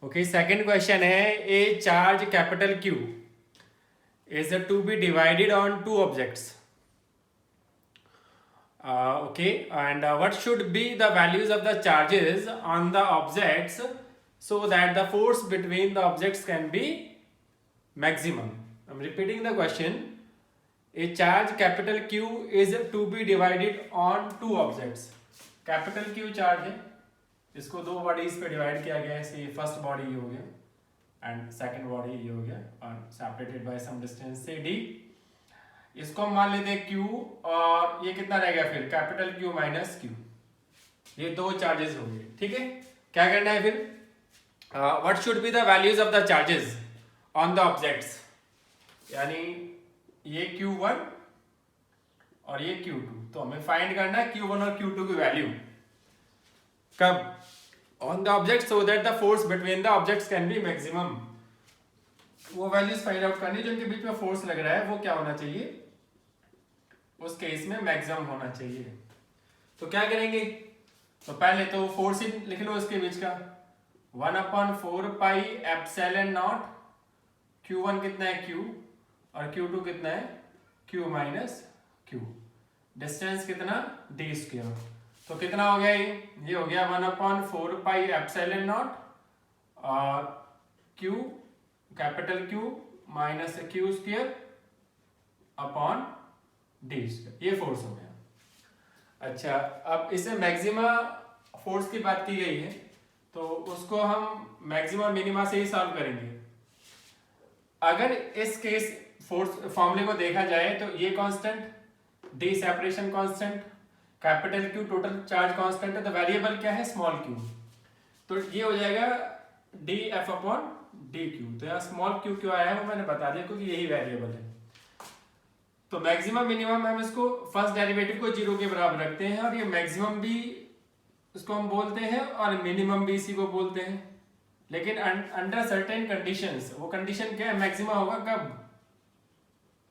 Okay, second question है ए charge capital Q is to be divided on two objects. Okay, and what should be the values of the charges on the objects so that the force between the objects can be maximum? I'm repeating the question. A charge capital Q is to be divided on two objects. Capital Q charge है, इसको दो bodies पे divide किया गया है. से first body ये हो गया एंड सेकंड बॉडी ये हो गया और सेपरेटेड बाय सम डिस्टेंस से d. इसको हम मान लेते हैं Q और ये कितना रहेगा फिर कैपिटल Q माइनस Q. ये दो चार्जेस हो गए. ठीक है, क्या करना है फिर? What should be the values of the charges on the objects. यानी ये Q1 और ये Q2. तो हमें फाइंड करना है Q1 और Q2 की वैल्यू कब on the object so that the force between the objects can be maximum. वो वैल्यूज फाइंड आउट करनी जिनके बीच में फोर्स लग रहा है वो क्या होना चाहिए, उस केस में मैक्सिमम होना चाहिए. तो क्या करेंगे? तो पहले तो फोर्स ही लिख लो इसके बीच का 1/4 पाई एप्सिलॉन नॉट. Q1 कितना है Q और Q2 कितना है Q माइनस Q. डिस्टेंस कितना d स्क्वायर. तो कितना हो गया ये हो गया 1/4 पाई एप्सिलॉन नॉट और Q capital Q minus Q square upon d square. ये फोर्स हो गया. अच्छा, अब इसे मैक्सिमा फोर्स की बात की गई है तो उसको हम मैक्सिमा मिनिमा से ही सॉल्व करेंगे. अगर इस केस फोर्स फॉर्मूले को देखा जाए तो ये constant d separation constant, capital Q total charge constant है. तो वेरिएबल क्या है? Small q. तो ये हो जाएगा df अपॉन dq. तो यहाँ स्मॉल q क्यों आया है वो मैंने बता दिया क्योंकि यही वेरिएबल है. तो मैक्सिमम मिनिमम हम इसको फर्स्ट डेरिवेटिव को जीरो के बराबर रखते हैं और ये मैक्सिमम भी इसको हम बोलते हैं और मिनिमम भी इसी को बोलते हैं. लेकिन अंडर सर्टेन कंडीशंस. वो कंडीशन क्या है? मैक्सिमम होगा कब?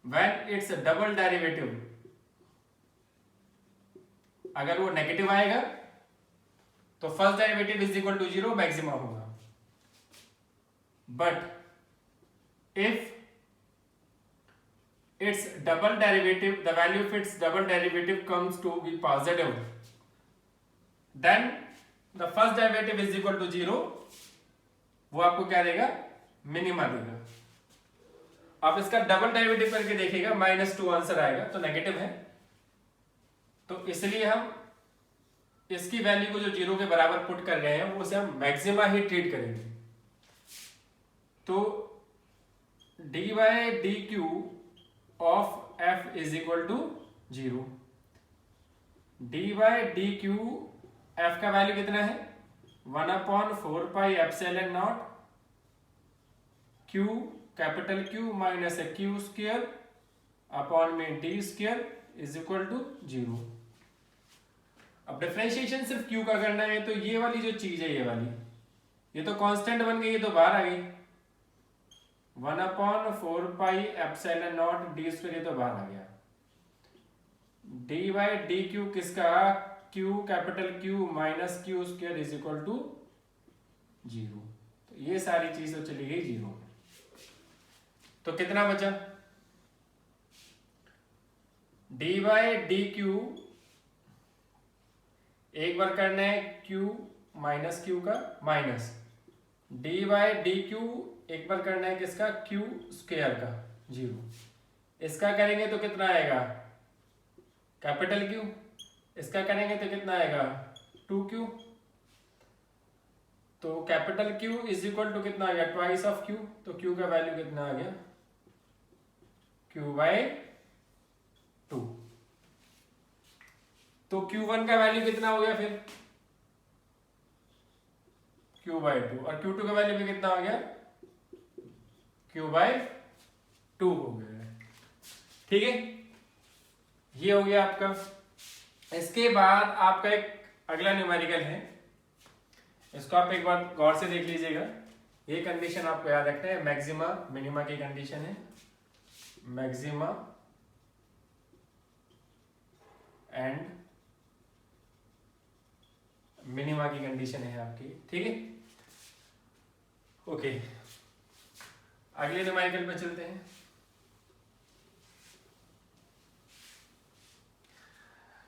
When it's double derivative. अगर वो नेगेटिव आएगा तो first derivative is equal to zero, maximum होगा. But if its double derivative, the value of its double derivative comes to be positive, then the first derivative is equal to zero. वो आपको क्या देगा? Minima देगा. आप इसका double derivative करके देखिएगा -2 आंसर आएगा तो नेगेटिव है. तो इसलिए हम इसकी वैल्यू को जो जीरो के बराबर पुट कर रहे हैं वो उसे हम मैक्सिमा ही ट्रीट करेंगे. तो dy dq of f is equal to zero. dy dq f का वैल्यू कितना है? 1/4 pi epsilon not q capital Q minus Q square upon में d square is equal to zero. अब डिफरेंशिएशन सिर्फ Q का करना है तो ये वाली जो चीज है ये वाली ये तो कांस्टेंट बन गई, ये तो बाहर आ गई. 1/4 pi epsilon not d square ये तो बाहर आ गया. dy dq किसका? q capital Q minus Q square is equal to zero. तो ये सारी चीज तो चली गई जीरो. तो कितना बचा? dy dq एक बार करना है Q माइनस Q का माइनस. dy dq एक बार करना है किसका? Q स्क्वायर का जीरो. इसका करेंगे तो कितना आएगा? Capital Q. इसका करेंगे तो कितना आएगा? 2Q. तो capital Q is equal to कितना आ गया? Twice of Q. तो Q का वैल्यू कितना आ गया? Q/2. तो Q1 का वैल्यू कितना हो गया फिर? Q/2. और Q2 का वैल्यू भी कितना हो गया? Q/2 हो गया. ठीक है, ये हो गया आपका. इसके बाद आपका एक अगला न्यूमेरिकल है, इसको आप एक बार गौर से देख लीजिएगा. ये कंडीशन आपको याद रखना है. मैक्सिमा मिनिमा की कंडीशन है. मैक्सिमा एंड मिनिमा की कंडीशन है आपकी. ठीक है, ओके, अगले न्यूमेरिकल पे चलते हैं।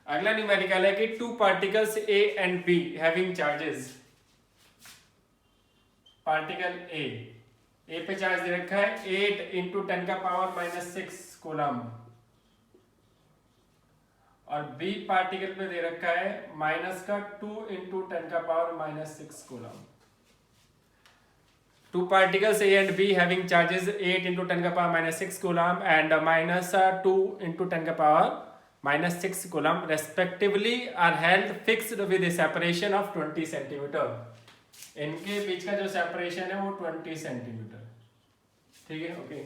अगला न्यूमेरिकल है कि two particles A and be having charges. Particle A पे चार्ज दे रखा है 8 इंटू 10 का पावर -6 कूलम, और बी पार्टिकल पे दे रखा है -2 इंटू 10 का power -6 coulomb. Two particles A and B having charges 8 into 10 का power -6 coulomb and -2 into 10 का power -6 coulomb respectively are held fixed with a separation of 20 centimeter। इनके बीच का जो सेपरेशन है वो 20 सेंटीमीटर, ठीक है। Okay,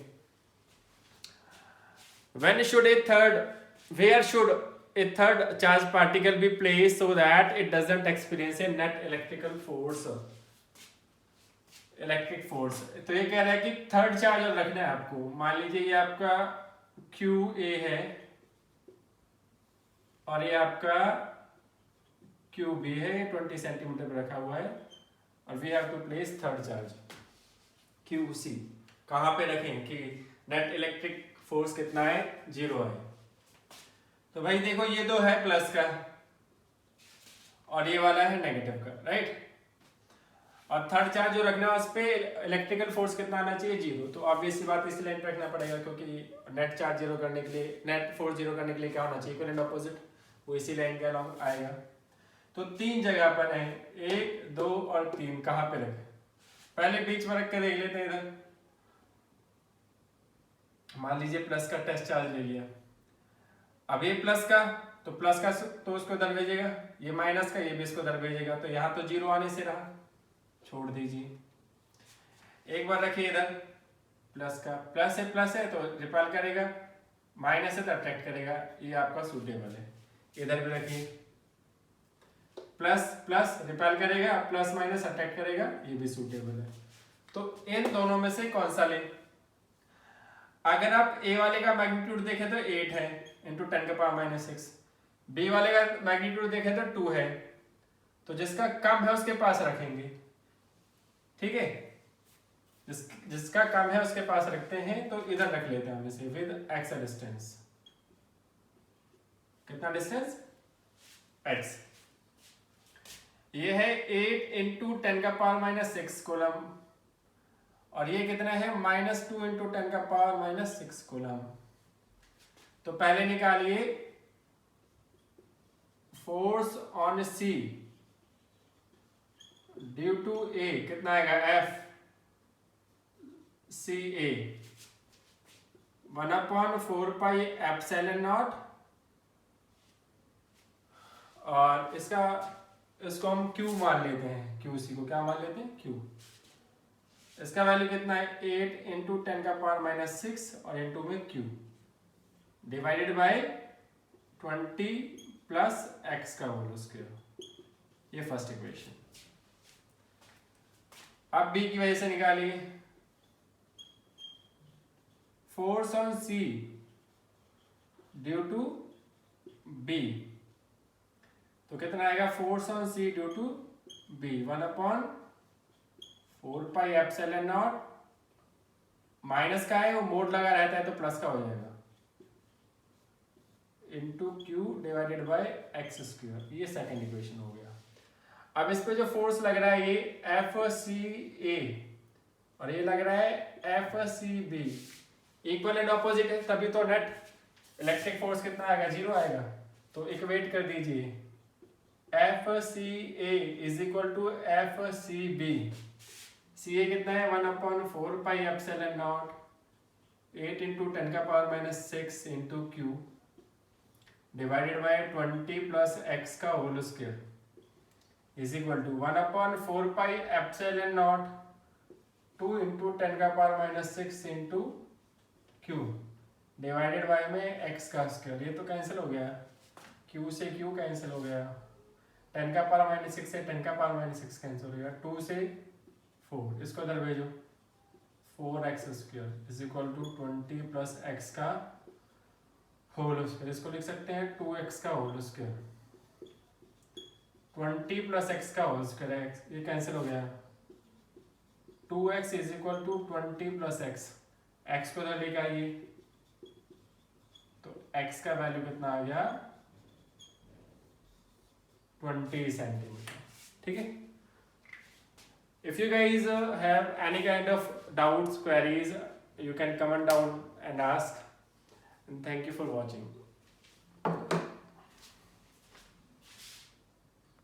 when should a third where should a third charge particle be placed so that it doesn't experience a net electrical force। Electric force, तो ये कह रहा है कि थर्ड चार्ज रखना है आपको। मान लीजिए ये आपका क्यू ए है और ये आपका क्यू बी है, 20 सेंटीमीटर पे रखा हुआ है, और we have to place third charge Q C. कहाँ पे रखें कि नेट इलेक्ट्रिक फोर्स कितना है, 0 है। तो भाई देखो ये तो है प्लस का और ये वाला है नेगेटिव का, राइट। और थर्ड चार्ज जो रखना है उस पे इलेक्ट्रिकल फोर्स कितना आना चाहिए, 0। तो ऑब्वियसली बात इसी लाइन पे रखना पड़ेगा, क्योंकि नेट चार्ज 0 करने के लिए, नेट फोर्स 0 करने के लिए क्या होना चाहिए, इक्विवेलेंट ऑपोजिट, वो इसी लाइन के अलॉन्ग आएगा। तो 3 जगह पर है, 1 2 और 3। कहाँ पे रखें, पहले बीच में रख के देख लेते हैं। इधर मान लीजिए प्लस का टेस्ट चार्ज ले लिया, अब ये प्लस का, तो प्लस का तो उसको इधर भेजेगा, ये माइनस का, ये भी इसको इधर भेजेगा, तो यहाँ तो 0 आने से रहा, छोड़ दीजिए। एक बार रखिए इधर प्लस का, प्लस है तो रिपेल करेगा, माइनस है तो अट्रैक्ट करेगा, ये आपका सूटेबल है। इधर भी रखिए प्लस रिपेल करेगा, प्लस माइनस अट्रैक्ट करेगा, ये भी सूटेबल है। तो इन दोनों में से कौन सा लें। अगर आप ए वाले का मैग्नीट्यूड देखें तो 8 है इंटू 10 का पावर -6, बी वाले का मैग्नीट्यूड देखें तो 2 है, तो जिसका कम है उसके पास रखेंगे, ठीक है। जिसका कम है उसके पास रखते हैं, तो इधर रख लेते हैं हम इसे विद एक्स डिस्टेंस। कितना डिस्टेंस, एक्स। ये है 8 इंटू 10 का पावर -6 कूलम, और ये कितना है -2 इंटू 10 का पावर -6 कूलम। तो पहले निकालिए force on C due to A, कितना आएगा, F C A 1/4 pi epsilon naught, और इसको हम क्यू मान लेते हैं, क्यू सी को क्या मान लेते हैं, क्यू। इसका वैल्यू कितना है 8 इंटू 10 का पावर -6 और इंटू में Q divided by 20 plus x का होल स्क्वायर। ये फर्स्ट इक्वेशन। अब बी की वजह से निकालिए force on C due to B, तो कितना आएगा force on C due to B 1/4 pi epsilon not, minus का है वो मोड लगा रहता है तो प्लस का हो जाएगा, into q divided bye x square. ये सेकंड इक्वेशन हो गया। अब इस पे जो फोर्स लग रहा है ये एफ सी ए और ये लग रहा है F C B, equal and opposite है, तभी तो नेट इलेक्ट्रिक फोर्स कितना आएगा, 0 आएगा। तो इक्वेट कर दीजिए F C A is equal to F C B. C A कितना है 1/4 पाई एप्सिलॉन नॉट 8 इंटू 10 का power -6 into q divided by 20 plus x का whole square is equal to 1/4 pi epsilon naught 2 into 10 का power -6 into q divided by में x का square. ये तो cancel हो गया, क्यू से क्यू कैंसिल हो गया, 10 का पावर -6 से 10 का पावर -6 कैंसिल हो गया, 2 से 4, इसको इधर भेजो 4x square is equal to 20 plus x का होल स्क्वायर। इसको लिख सकते हैं 2x का होल स्क्वायर, 20 प्लस एक्स का होल स्क्वायर है, ये कैंसिल हो गया, 2x is equal to 20 plus X, X को इधर लेके आइए तो x का वैल्यू कितना आ गया 20 सेंटीमीटर. ठीक है. If you guys have any kind of doubts, queries, you can comment down and ask. And thank you for watching.